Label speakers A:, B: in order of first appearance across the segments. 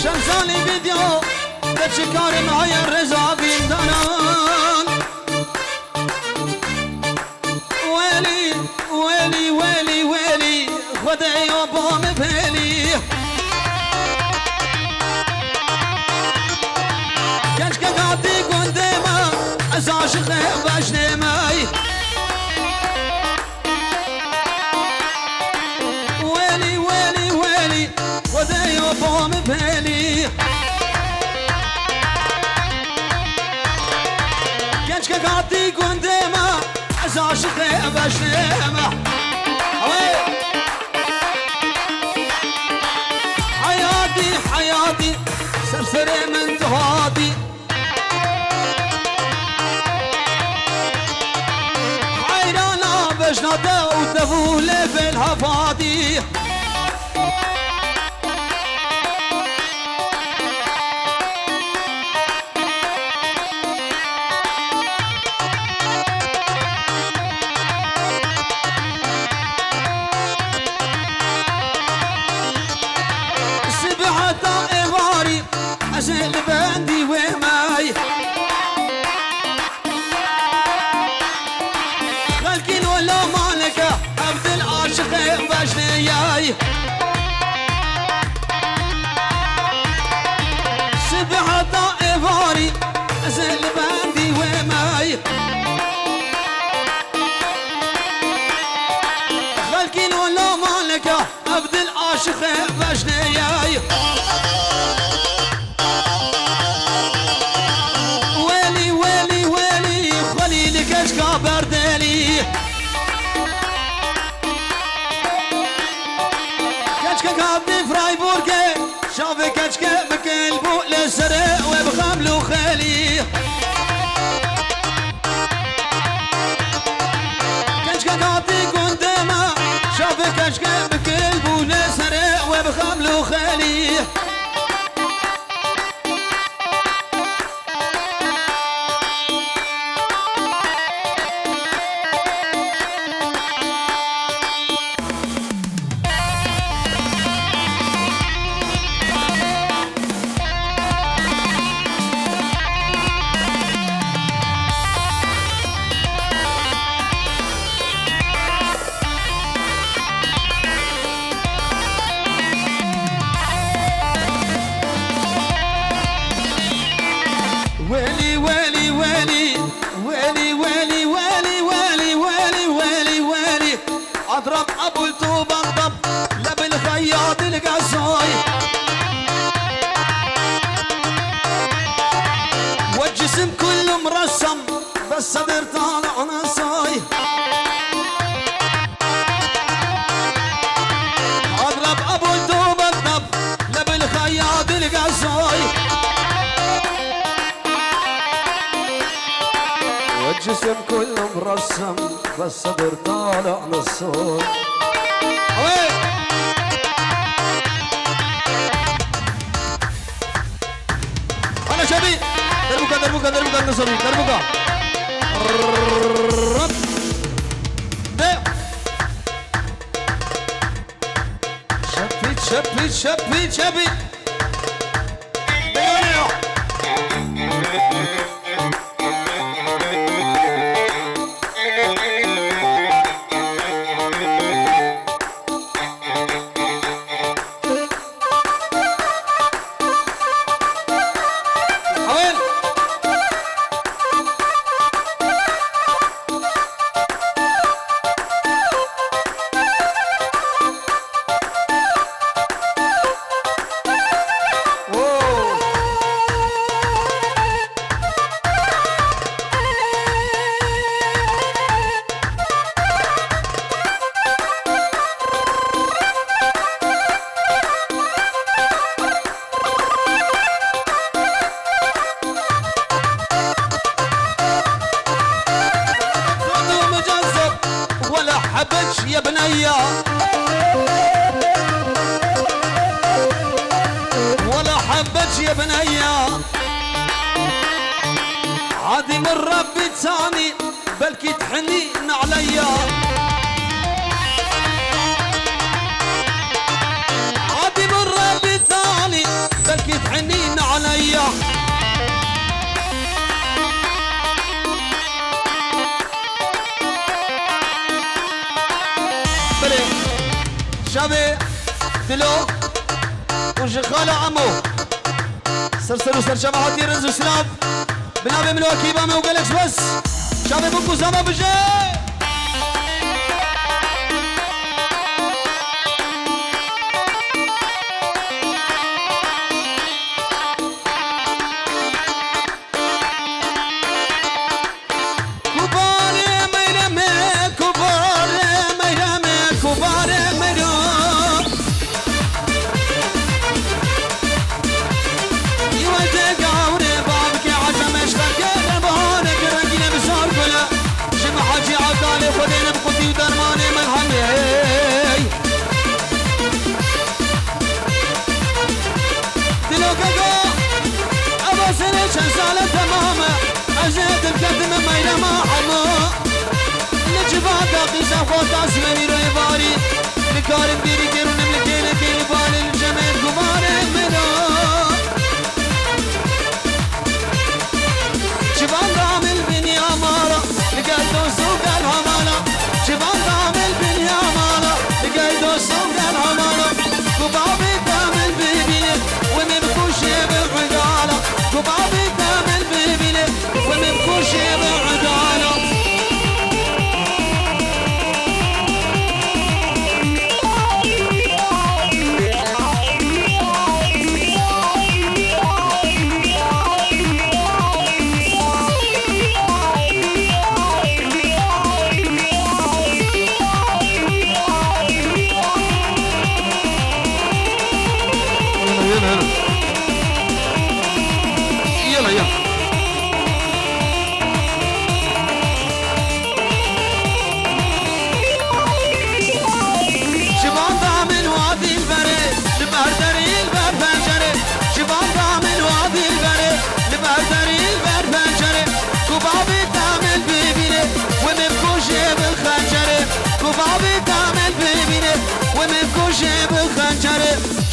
A: شمسانی ویدیو به چکار مای رضا بیندانان ویلی ویلی ویلی ویلی خدایا بام بلی گنج که قاطی گنده ما از عاشق وجد مای ویلی ویلی ویلی خدایا بام بلی گنج که قاطی گنده ما از عاشق وجد ما حياتي حياتي سرسري من تهادي حيرانا بجناده ودفولي بالهفادي أزل بندي وماي خلقين ولا مالك عبد العاشق بجنياي سبحة طائفاري أزل بندي وماي خلقين ولا مالك عبد العاشق بجنياي بردالي كشكا قابني فرايبورغ شافي كشكا بقلبو لسرق وبخملو خالي كشكا قابني قدما شافي كشكا بقلبو لسرق وبخملو خالي ويلي ويلي ويلي ويلي ويلي ويلي ويلي ويلي ويلي ويلي اضرب ابو الطوب اغضب لب الخياط القصاي والجسم كله مرسم بس صدر طالع نصاي اضرب ابو الطوب اغضب لب الخياط القصاي الجسم كله مرسم بس صدر طالع نصور انا شبي دربوكا دربوكا دربوكا نصري دربوكا شبي شبي شبي شبي يا بنيا ولا حبتش يا بنيا عادي من ربي تاني بلكي تحنين عليا عادي من ربي تاني بلكي دلو وش خالة عمو سرسر وسر شبهات يرنز وسلام بنابي من وكيبا ما وقالكس بس شابي بكو زما بجي خواست اسمنی روی باری بکارم بیری گرون نملکین کین بال الجمل گمار منو جوان دامل بنی آمالا لگل دوستو گل همالا جوان دامل بنی آمالا لگل دوستو گل همالا گبابی دامل ببینه و مبکوشی بالعدالا گبابی دامل ببینه و مبکوشی بالعدالا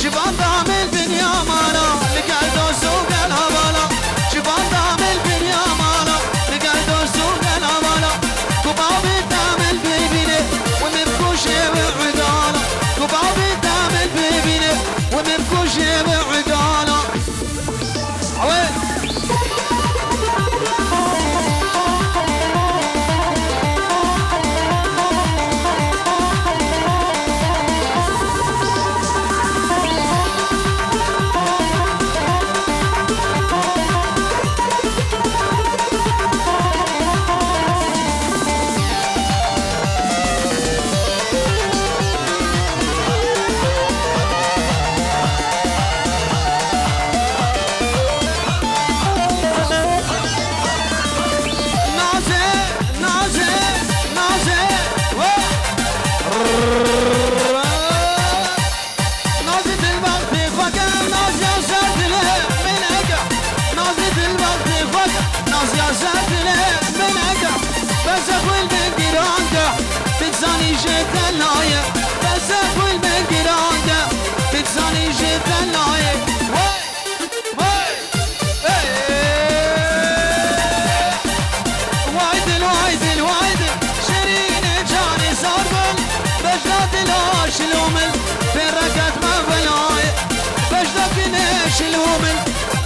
A: جبان دامل بني امانا لقال دوسو قال هوالا جبان دامل بني امانا لقال دوسو قال هوالا كبابي دامل بيبيني ومبكوشي بعدالا كبابي دامل بيبيني ومبكوشي بعدالا عوين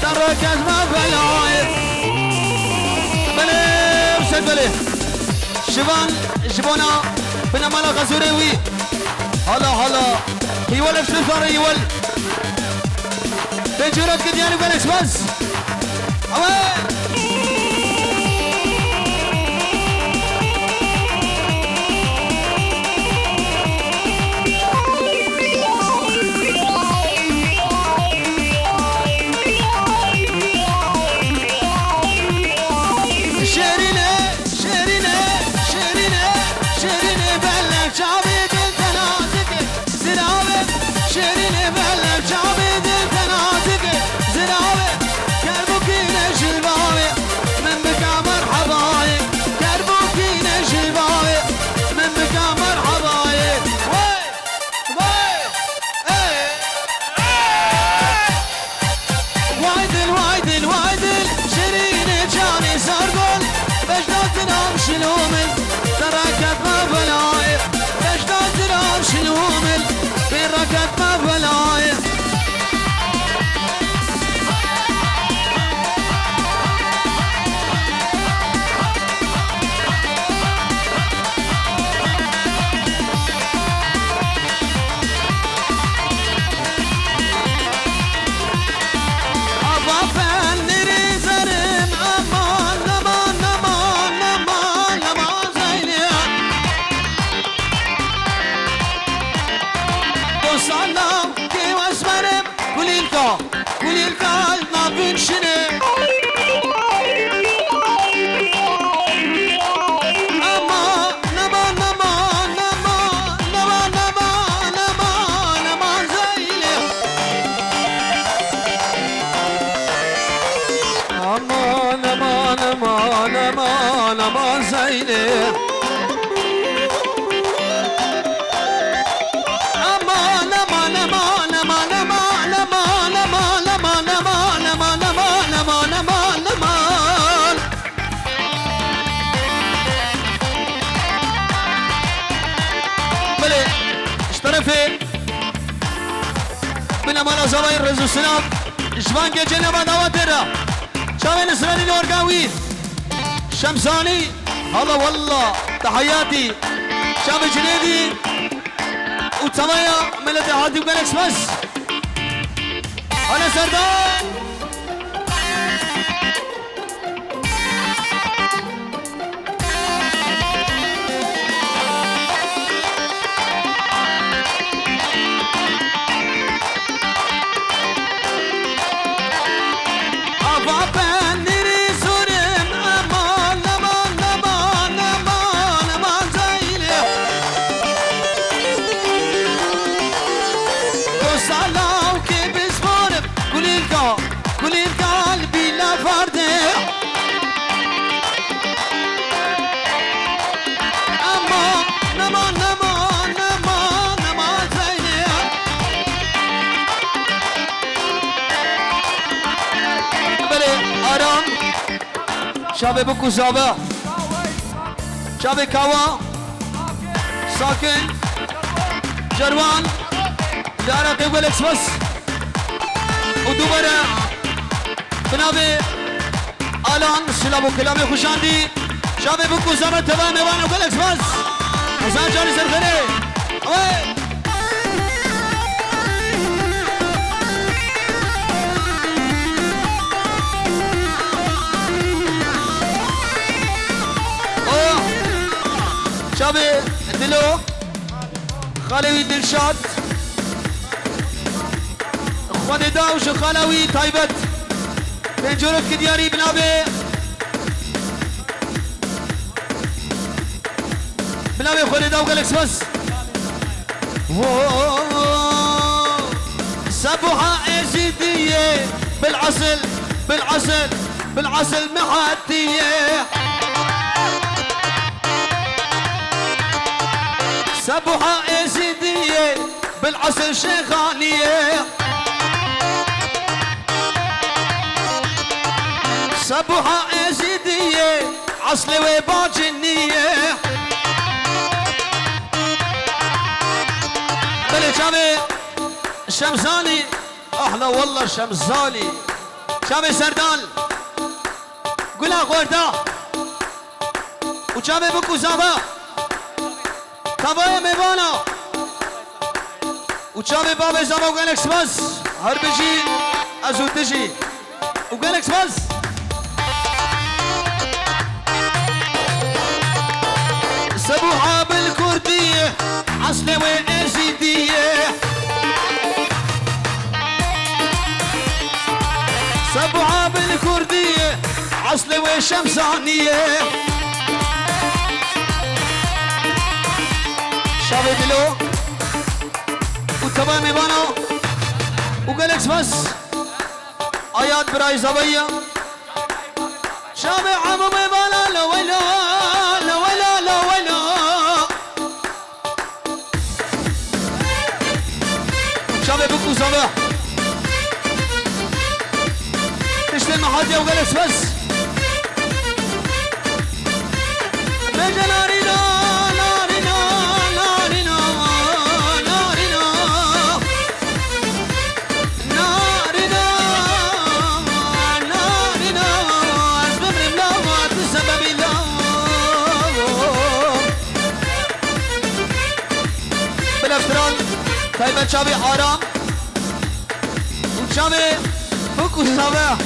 A: تركت ما بلاي بلي وسد بلي شبان جبونا بنا مالا غزوريوي هلا هلا يولد الثار يولد تجربة كدياني بلكس بس اوه
B: شعبي دل تنازك زراوي كربك نشل باوي
A: كل القلب ما بنشنه aman Zeynep aman aman aman aman aman aman aman aman aman aman aman aman aman aman بله ايش طرفي بنما زوايا الرزق السلام جوان جنبا دواترا شاوين اسرائيل اورغاوي شمساني هلا والله تحياتي شاب جنيدي وتمايا ملت عادي وجالكس بس انا سردان شابه بكو زابا شابه كاوا ساكن جروان دارا تقول اكسبس ودوباره بنابه الان سلابو كلامي خوشاندي شابه بكو زابا تمام وانا اقول اكسبس حسن جاني سرخري اوه شابي دلو خالوي دلشاد اخواني داوش خالوي طيبت بنجورك دياري بنابي اخواني داو قالكس بس سبوحة ازيدية بالعسل بالعسل بالعسل محاتية سبوحة ازيدية بالعسل شيخانية سبوحة ازيدية عسل وباجنية بلي شامي الشمساني احلى والله الشمساني شامي سردال قولها غوردا وشامي بكو زابا تبايا ميوانا وشامي بابي زابا وقالكس بس هر بجي ازو تجي وقالكس بس سبوحة بالكردية عسلة وازيدية سبوحة بالكردية عسلة وشمسانية شابي دلو وتبا ميبانو وقالكس بس آيات براي زبايا شابي عمو ميبانا لويلا لويلا لويلا شابي بكو زبا تشتي المحاجة وقالكس بس بيجا نارينا نارينا نارينا نارينا نارينا نارينا اسبب الله تسبب الله بالافتراض طيب شابي حرام وشابي بكو زبا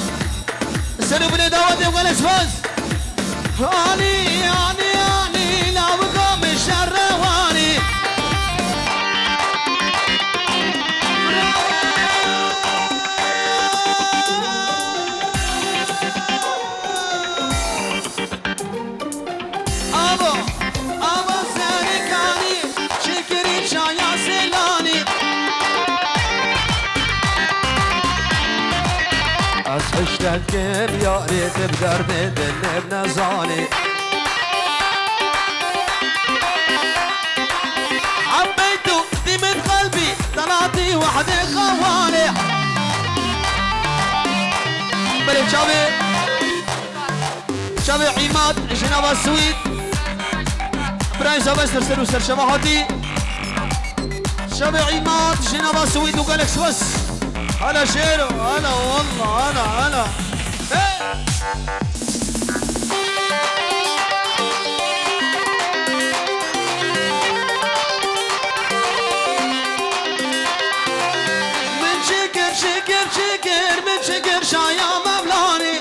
A: سنو بني دعوتي وقالكس بس هاني هاني هاني لابقى من شرواني از عشقت که بیاری به درد دلم نزانی حبيته دي من قلبي طلعتي وحدة خواني بلي شابي عماد جنابا السويد براين زابس ترسلوا سر شبهاتي شابي عماد جنابا السويد وقالكس بس هلا شيرو هلا والله هلا شكر من شكر شايا مبلاني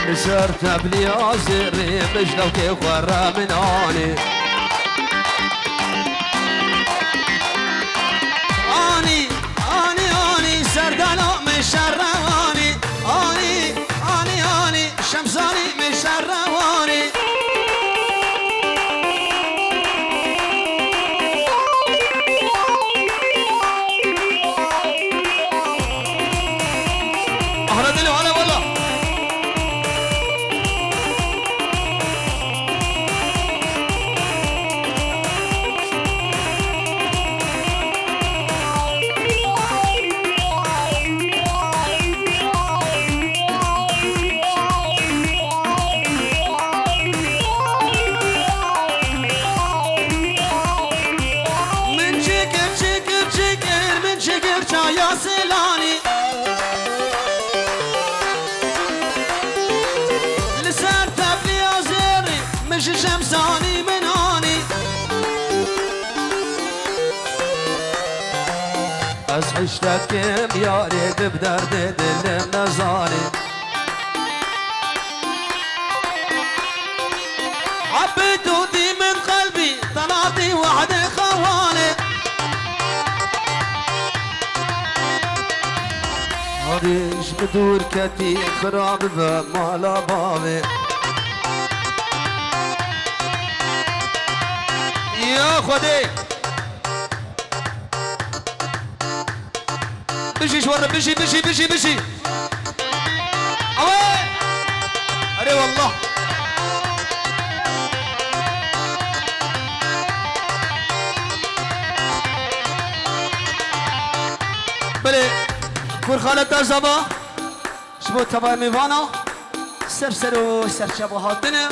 A: نسرت بلي عزري بجلو كي خورا من اني اني سردانا من شرواني اني شمساني من شرواني شمساني مناني از عشتك كم يا ريت بدرد دلم نزاني حبيته دي من قلبي طلعتي وحدة خواني هريش بدور كتي خراب بمالا بابي يا خدي بشي شورة بشي اوي اري والله بلي كور خالد زبا شبو تبا ميوانا سرسرو سرشبو هاتنا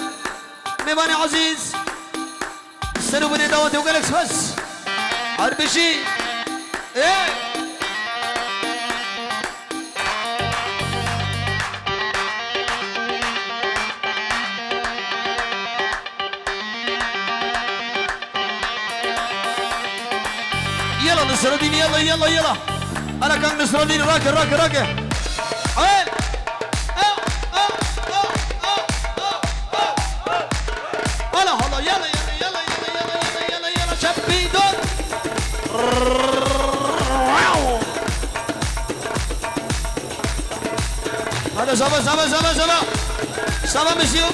A: ميواني عزيز سنو بني داوتي وقالكس بس هربشي ايه يلا نصر الدين يلا انا كان نصر الدين راكي عين هلا يلا شبيدون هذا سبا مسيو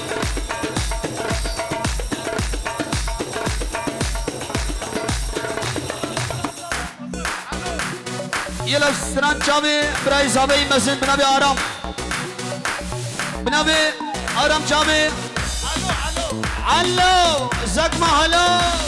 A: يلا سران چاوي براي صاحبي مسجد بنابي آرام چاوي علو زكما هلو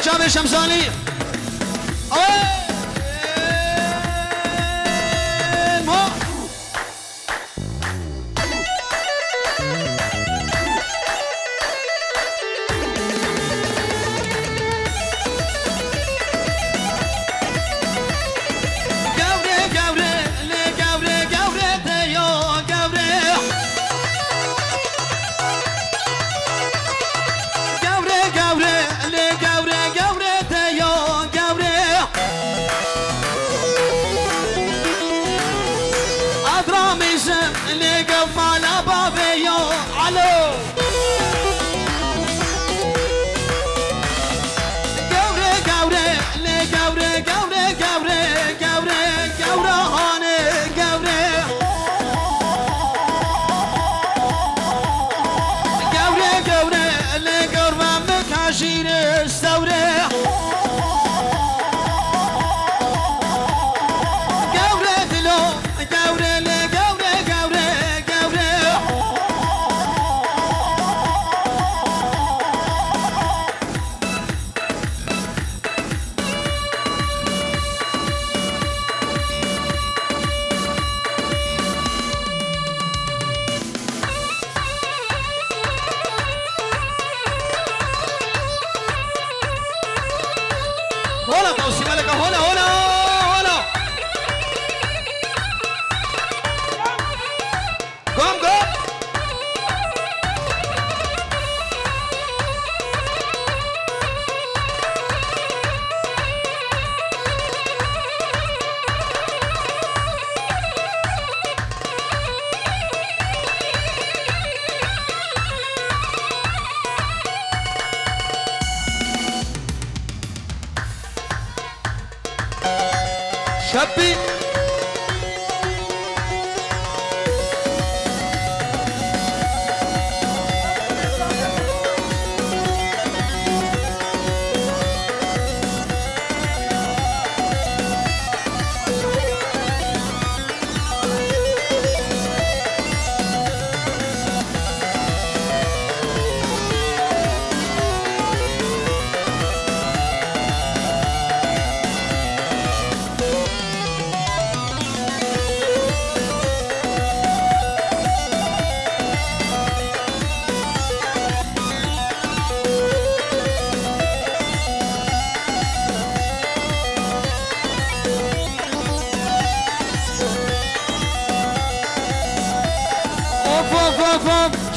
A: جامع شمساني هلا توصي ملكة هلا هلا هلا قوم قوم شبي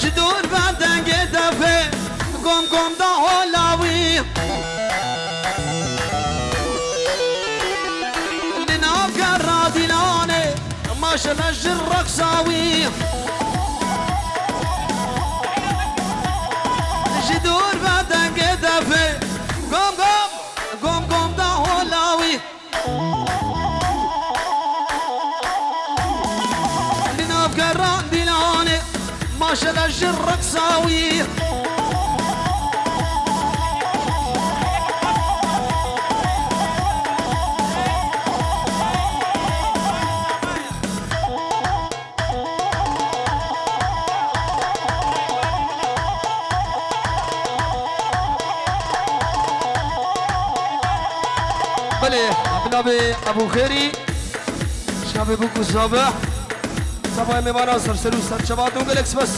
A: جدور بعدن قدفه قوم قوم دا هلاوي لناف قرادي لاني ما شلش الرقصاوي جدور بعدن قدفه قوم قوم قوم قوم دا هلاوي لناف قرادي لاني ما شلش الرقصاوي بلي ابنابي ابو خيري شابي بوكو صباح صباح ميمانا سرسلو سرشباتو بالكس بس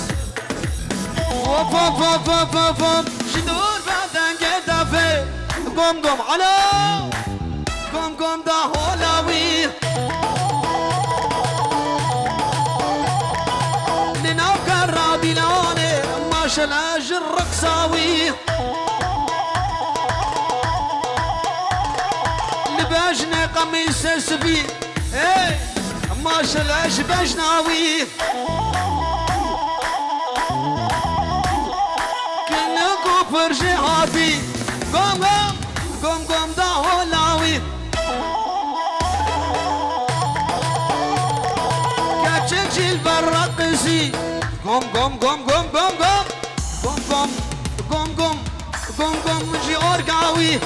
A: وف وف وف وف وف وف شدور بعدن قدفه قوم قوم على قوم قوم دا هولاوي لناف قرابي لاني ما شلاج الرقصاوي لباجنا قميص السبي ايه ما شلاج بجناوي فرجي هاتي قوم قوم قوم قوم دا هولاوي كاتشك جيل برقسي قوم قوم قوم قوم قوم قوم قوم قوم قوم قوم قوم جي أورقاوي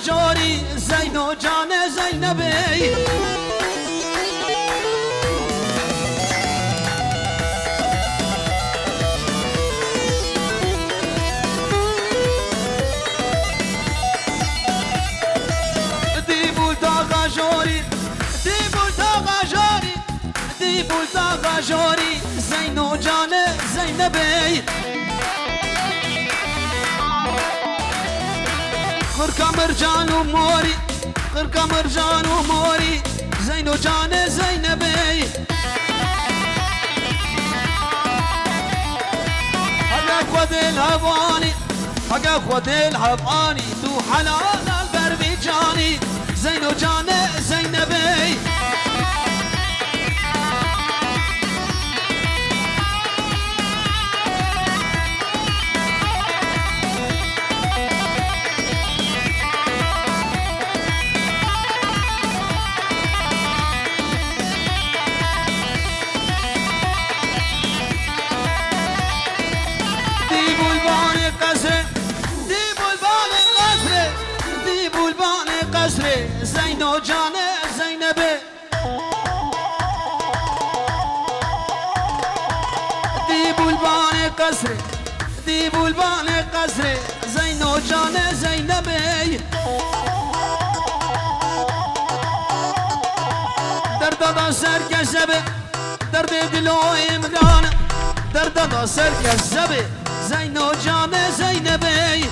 A: جوري زينو جان زينبي ديبول تاغا جوري ديبول تاغا جوري ديبول تاغا جوري زينو جان زينبي خركا مرجان وموري خركا مرجان وموري زينو جان زينبي حقا خود الهواني حقا خود الهواني تو حلال البربيجاني زينو جان زينبي قصري دي بلبان قصري زينو جان زينبي درد دا سر کسبه درد دلو امران درد دا سر کسبه زینو جان زینبی